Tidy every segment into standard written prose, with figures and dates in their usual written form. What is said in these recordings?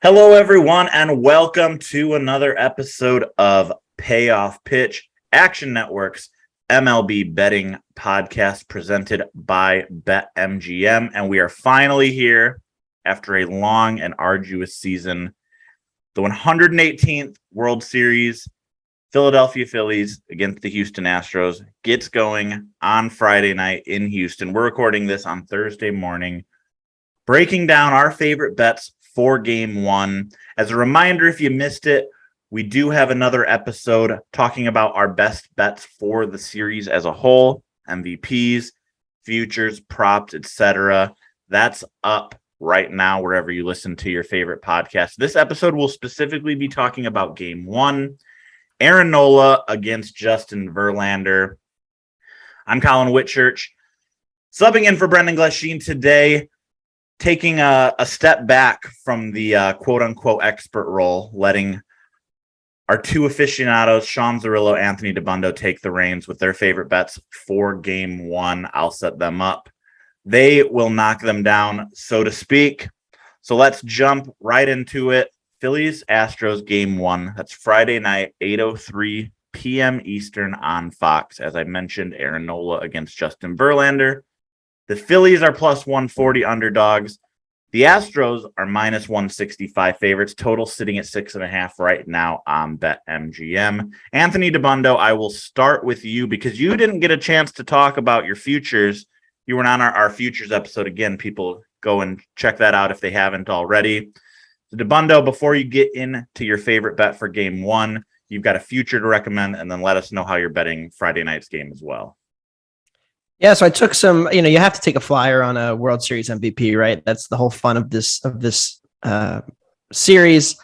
Hello, everyone, and welcome to another episode of Payoff Pitch, Action Network's MLB betting podcast presented by BetMGM. And we are finally here after a long and arduous season. The 118th World Series, Philadelphia Phillies against the Houston Astros, gets going on Friday night in Houston. We're recording this on Thursday morning, breaking down our favorite bets for game one. As a reminder, if you missed it, we do have another episode talking about our best bets for the series as a whole, MVPs, futures, props, etc. That's up right now wherever you listen to your favorite podcast. This episode will specifically be talking about game one, Aaron Nola against Justin Verlander. I'm Colin Whitchurch, subbing in for Brendan Glasheen today, taking a step back from the quote-unquote expert role, letting our two aficionados, Sean Zerillo, Anthony DeBundo, take the reins with their favorite bets for game one. I'll set them up. They will knock them down, so to speak. So let's jump right into it. Phillies Astros game one. That's Friday night, 8:03 p.m. Eastern on Fox. As I mentioned, Aaron Nola against Justin Verlander. The Phillies are plus 140 underdogs. The Astros are minus 165 favorites. Total sitting at 6.5 right now on BetMGM. Anthony DeBundo, I will start with you because you didn't get a chance to talk about your futures. You weren't on our futures episode. Again, people go and check that out if they haven't already. So DeBundo, before you get into your favorite bet for game one, you've got a future to recommend, and then let us know how you're betting Friday night's game as well. Yeah, so I took some, you have to take a flyer on a World Series MVP, right? That's the whole fun of this series.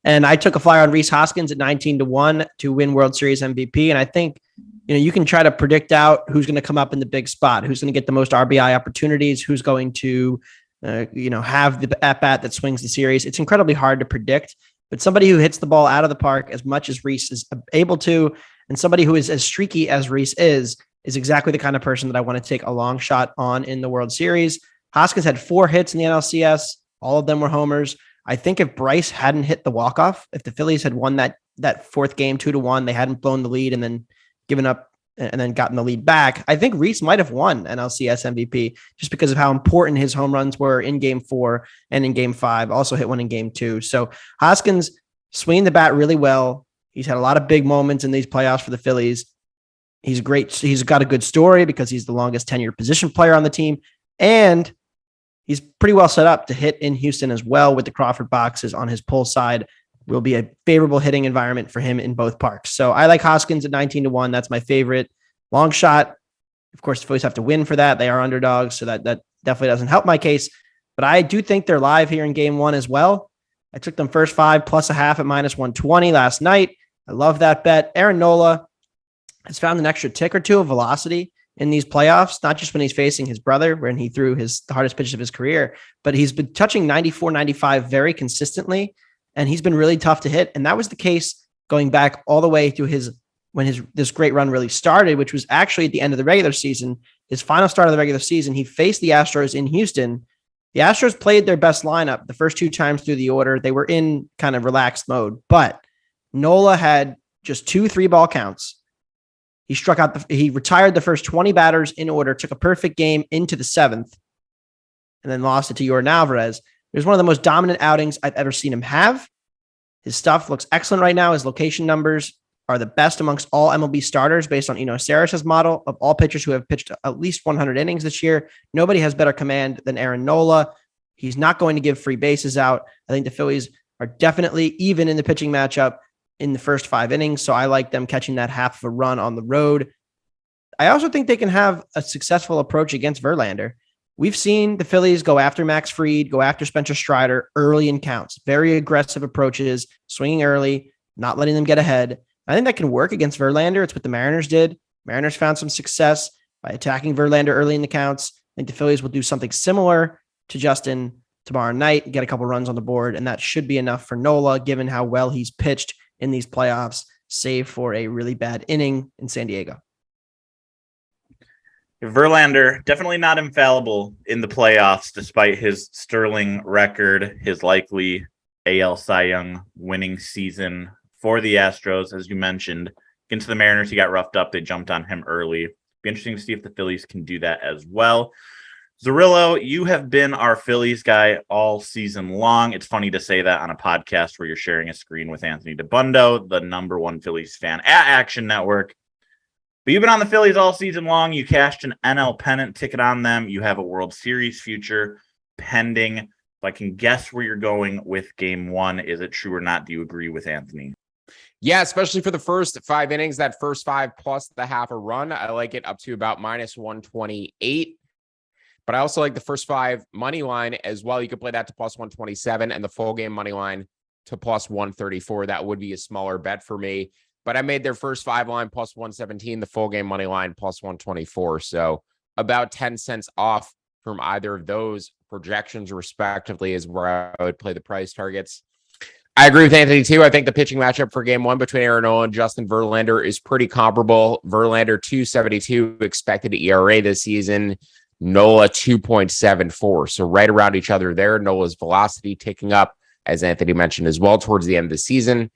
And I took a flyer on Rhys Hoskins at 19-1 to win World Series MVP. And I think, you can try to predict out who's going to come up in the big spot, who's going to get the most RBI opportunities, who's going to, have the at-bat that swings the series. It's incredibly hard to predict, but somebody who hits the ball out of the park as much as Rhys is able to, and somebody who is as streaky as Rhys is exactly the kind of person that I want to take a long shot on in the World Series. Hoskins had 4 hits in the NLCS. All of them were homers. I think if Bryce hadn't hit the walk-off, if the Phillies had won that fourth game 2-1, they hadn't blown the lead and then given up and then gotten the lead back, I think Rhys might have won NLCS MVP just because of how important his home runs were in game 4 and in game 5. Also hit one in game 2. So Hoskins swinging the bat really well. He's had a lot of big moments in these playoffs for the Phillies. He's great. He's got a good story because he's the longest tenured position player on the team. And he's pretty well set up to hit in Houston as well with the Crawford boxes on his pull side. Will be a favorable hitting environment for him in both parks. So I like Hoskins at 19-1. That's my favorite. Long shot. Of course, the Phillies have to win for that. They are underdogs, so that definitely doesn't help my case. But I do think they're live here in game one as well. I took them first 5 plus a half at minus 120 last night. I love that bet. Aaron Nola has found an extra tick or two of velocity in these playoffs, not just when he's facing his brother, when he threw the hardest pitches of his career, but he's been touching 94, 95 very consistently, and he's been really tough to hit. And that was the case going back all the way to this great run really started, which was actually at the end of the regular season, his final start of the regular season. He faced the Astros in Houston. The Astros played their best lineup the first 2 times through the order. They were in kind of relaxed mode, but Nola had just 2 3-ball counts. He retired the first 20 batters in order, took a perfect game into the 7th, and then lost it to Yordan Alvarez. It was one of the most dominant outings I've ever seen him have. His stuff looks excellent right now. His location numbers are the best amongst all MLB starters based on Eno Sarris's model of all pitchers who have pitched at least 100 innings this year. Nobody has better command than Aaron Nola. He's not going to give free bases out. I think the Phillies are definitely even in the pitching matchup in the first 5 innings. So I like them catching that half of a run on the road. I also think they can have a successful approach against Verlander. We've seen the Phillies go after Max Fried, go after Spencer Strider early in counts, very aggressive approaches, swinging early, not letting them get ahead. I think that can work against Verlander. It's what the Mariners did. Mariners found some success by attacking Verlander early in the counts. I think the Phillies will do something similar to Justin tomorrow night and get a couple runs on the board. And that should be enough for Nola, given how well he's pitched in these playoffs, save for a really bad inning in San Diego. Verlander, definitely not infallible in the playoffs, despite his sterling record, his likely AL Cy Young winning season for the Astros. As you mentioned, against the Mariners, he got roughed up. They jumped on him early. Be interesting to see if the Phillies can do that as well. Zerillo, you have been our Phillies guy all season long. It's funny to say that on a podcast where you're sharing a screen with Anthony DeBundo, the number one Phillies fan at Action Network. But you've been on the Phillies all season long. You cashed an NL pennant ticket on them. You have a World Series future pending. If I can guess where you're going with game one, is it true or not? Do you agree with Anthony? Yeah, especially for the first 5 innings, that first 5 plus the half a run. I like it up to about minus 128. But I also like the first 5 money line as well. You could play that to plus 127 and the full game money line to plus 134. That would be a smaller bet for me. But I made their first 5 line plus 117, the full game money line plus 124. So about 10 cents off from either of those projections, respectively, is where I would play the price targets. I agree with Anthony, too. I think the pitching matchup for game one between Aaron Nola and Justin Verlander is pretty comparable. Verlander, 2.72 expected ERA this season. Nola, 2.74. So right around each other there. Nola's velocity ticking up, as Anthony mentioned as well, towards the end of the season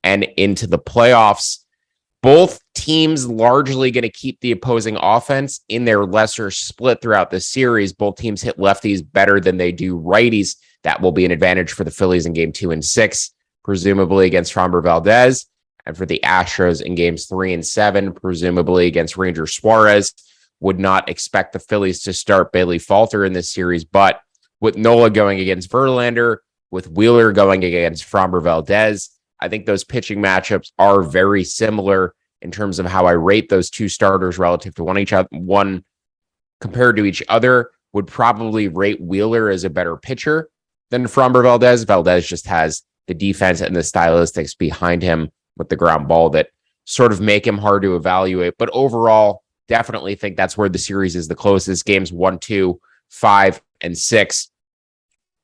and into the playoffs. Both teams largely going to keep the opposing offense in their lesser split throughout the series. Both teams hit lefties better than they do righties. That will be an advantage for the Phillies in game 2 and 6, presumably against Framber Valdez, and for the Astros in games 3 and 7, presumably against Ranger Suarez. Would not expect the Phillies to start Bailey Falter in this series, but with Nola going against Verlander, with Wheeler going against Framber Valdez, I think those pitching matchups are very similar in terms of how I rate those two starters relative to one compared to each other. Would probably rate Wheeler as a better pitcher than Framber Valdez. Valdez just has the defense and the stylistics behind him with the ground ball that sort of make him hard to evaluate. But overall, definitely think that's where the series is the closest. Games 1, 2, 5, and 6.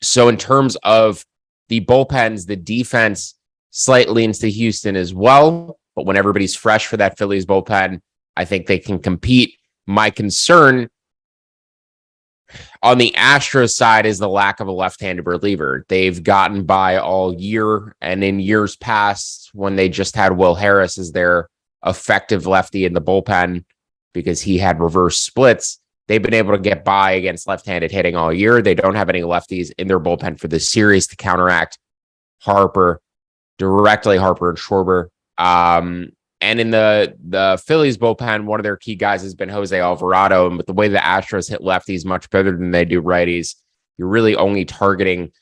So in terms of the bullpens, the defense slightly leans to Houston as well. But when everybody's fresh for that Phillies bullpen, I think they can compete. My concern on the Astros side is the lack of a left-handed reliever. They've gotten by all year, and in years past, when they just had Will Harris as their effective lefty in the bullpen because he had reverse splits, they've been able to get by against left-handed hitting all year. They don't have any lefties in their bullpen for this series to counteract Harper and Schwarber. And in the Phillies bullpen, one of their key guys has been Jose Alvarado. And with the way the Astros hit lefties much better than they do righties, you're really only targeting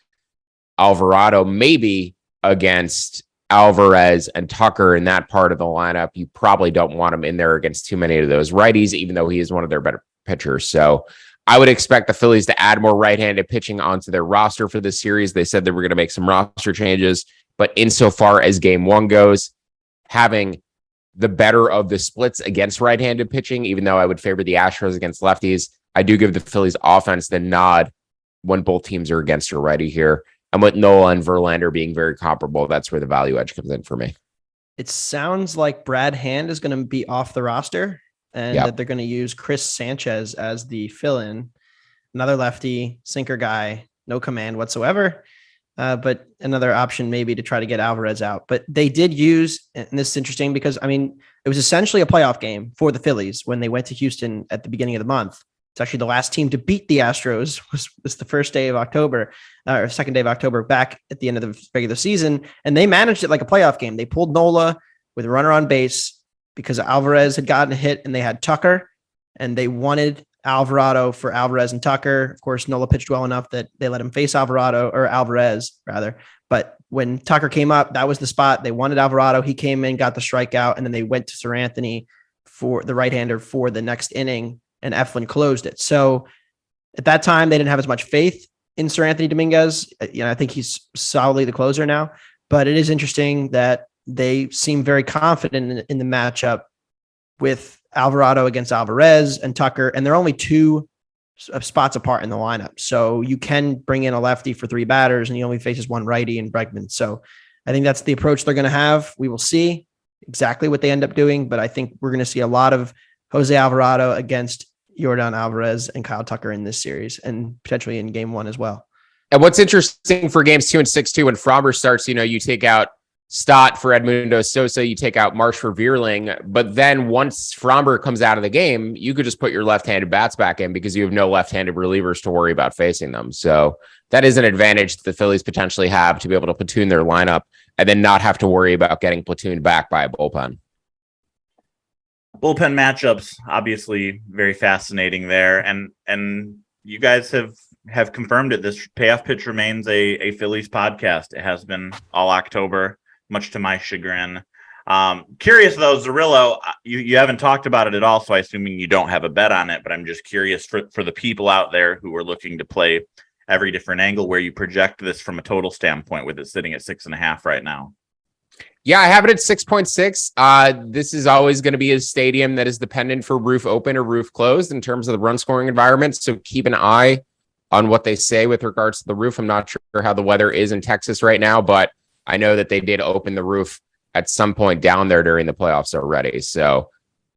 Alvarado, maybe against Alvarez and Tucker in that part of the lineup. You probably don't want him in there against too many of those righties, even though he is one of their better pitchers. So I would expect the Phillies to add more right-handed pitching onto their roster for this series. They said they were going to make some roster changes, but insofar as game one goes, having the better of the splits against right-handed pitching, even though I would favor the Astros against lefties, I do give the Phillies offense the nod when both teams are against a righty here. And with Nola and Verlander being very comparable, that's where the value edge comes in for me. It sounds like Brad Hand is going to be off the roster and that they're going to use Chris Sanchez as the fill-in, another lefty, sinker guy, no command whatsoever. But another option maybe to try to get Alvarez out. But they did use, and this is interesting because, I mean, it was essentially a playoff game for the Phillies when they went to Houston at the beginning of the month. It's actually the last team to beat the Astros was the first day of October, or second day of October, back at the end of the regular season. And they managed it like a playoff game. They pulled Nola with a runner on base because Alvarez had gotten a hit and they had Tucker, and they wanted Alvarado for Alvarez and Tucker. Of course, Nola pitched well enough that they let him face Alvarez rather. But when Tucker came up, that was the spot. They wanted Alvarado. He came in, got the strikeout, and then they went to Sir Anthony for the right-hander for the next inning, and Eflin closed it. So at that time, they didn't have as much faith in Sir Anthony Dominguez. I think he's solidly the closer now, but it is interesting that they seem very confident in the matchup with Alvarado against Alvarez and Tucker, and they're only 2 spots apart in the lineup. So you can bring in a lefty for 3 batters, and he only faces 1 righty in Bregman. So I think that's the approach they're going to have. We will see exactly what they end up doing, but I think we're going to see a lot of Jose Alvarado against Yordan Alvarez and Kyle Tucker in this series, and potentially in game 1 as well. And what's interesting for games 2 and 6 too, when Fromber starts, you take out Stott for Edmundo Sosa, you take out Marsh for Vierling, but then once Fromber comes out of the game, you could just put your left-handed bats back in because you have no left-handed relievers to worry about facing them. So that is an advantage that the Phillies potentially have to be able to platoon their lineup and then not have to worry about getting platooned back by a bullpen. Bullpen matchups, obviously very fascinating there. And you guys have confirmed it. This payoff pitch remains a Phillies podcast. It has been all October, much to my chagrin. Curious though, Zerillo, you haven't talked about it at all, so I assuming you don't have a bet on it, but I'm just curious for the people out there who are looking to play every different angle where you project this from a total standpoint with it sitting at 6.5 right now. Yeah, I have it at 6.6. This is always going to be a stadium that is dependent for roof open or roof closed in terms of the run scoring environment. So keep an eye on what they say with regards to the roof. I'm not sure how the weather is in Texas right now, but I know that they did open the roof at some point down there during the playoffs already. So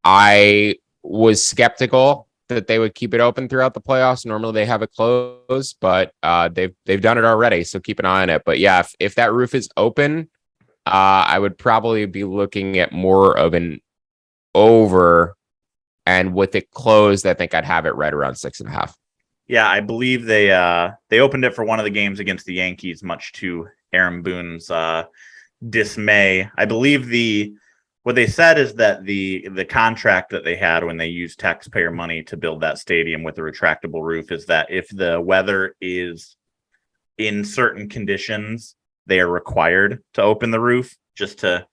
I was skeptical that they would keep it open throughout the playoffs. Normally they have it closed, but they've done it already. So keep an eye on it. But yeah, if that roof is open, I would probably be looking at more of an over, and with it closed, I think I'd have it right around 6.5. Yeah, I believe they opened it for one of the games against the Yankees, much to Aaron Boone's dismay. I believe what they said is that the contract that they had when they used taxpayer money to build that stadium with a retractable roof is that if the weather is in certain conditions, they are required to open the roof just to,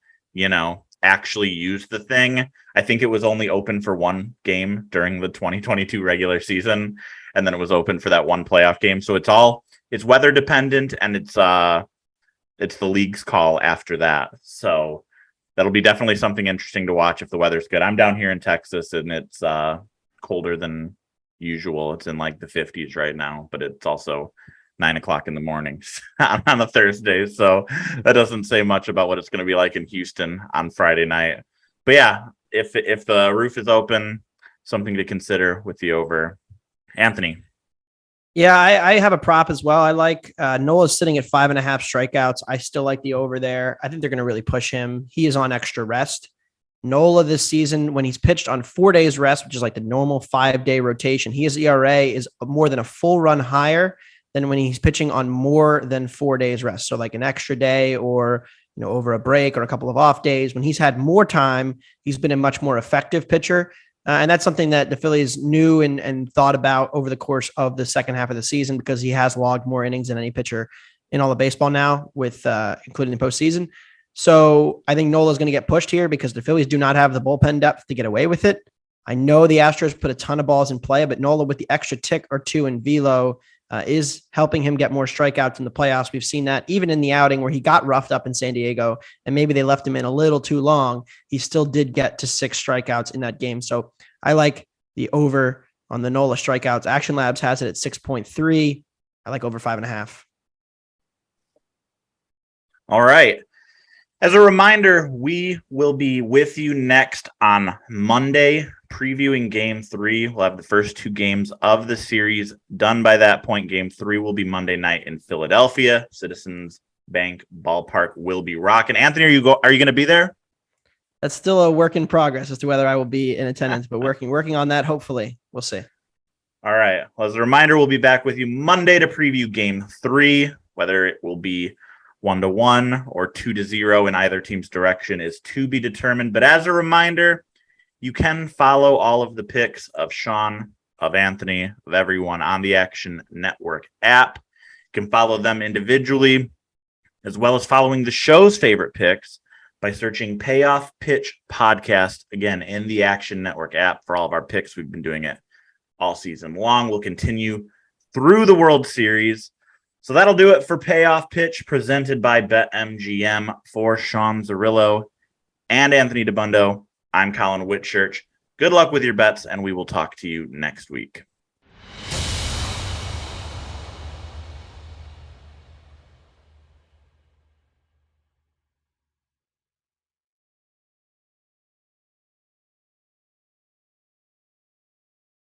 actually use the thing. I think it was only open for one game during the 2022 regular season, and then it was open for that one playoff game. So it's weather dependent, and it's the league's call after that. So that'll be definitely something interesting to watch if the weather's good. I'm down here in Texas, and it's colder than usual. It's in like the 50s right now, but it's also 9:00 in the morning on a Thursday. So that doesn't say much about what it's going to be like in Houston on Friday night. But yeah, if the roof is open, something to consider with the over. Anthony. Yeah, I have a prop as well. I like Nola's sitting at 5.5 strikeouts. I still like the over there. I think they're going to really push him. He is on extra rest. Nola this season, when he's pitched on 4 days rest, which is like the normal 5-day rotation, his ERA is more than a full run higher than when he's pitching on more than 4 days rest. So like an extra day or, over a break or a couple of off days. When he's had more time, he's been a much more effective pitcher. And that's something that the Phillies knew and thought about over the course of the second half of the season, because he has logged more innings than any pitcher in all of baseball now, with including the postseason. So I think Nola's going to get pushed here because the Phillies do not have the bullpen depth to get away with it. I know the Astros put a ton of balls in play, but Nola with the extra tick or two in velo is helping him get more strikeouts in the playoffs. We've seen that even in the outing where he got roughed up in San Diego and maybe they left him in a little too long. He still did get to 6 strikeouts in that game. So I like the over on the Nola strikeouts. Action Labs has it at 6.3. I like over 5.5. All right. As a reminder, we will be with you next on Monday, previewing Game 3. We'll have the first 2 games of the series done by that point. Game 3 will be Monday night in Philadelphia. Citizens Bank Ballpark will be rocking. Anthony, are you going to be there? That's still a work in progress as to whether I will be in attendance, but working on that. Hopefully, we'll see. All right. Well, as a reminder, we'll be back with you Monday to preview Game 3. Whether it will be 1-1 or 2-0 in either team's direction is to be determined. But as a reminder, you can follow all of the picks of Sean, of Anthony, of everyone on the Action Network app. You can follow them individually, as well as following the show's favorite picks by searching Payoff Pitch Podcast, again, in the Action Network app for all of our picks. We've been doing it all season long. We'll continue through the World Series. So that'll do it for Payoff Pitch, presented by BetMGM. For Sean Zerillo and Anthony DeBundo, I'm Colin Whitchurch. Good luck with your bets, and we will talk to you next week.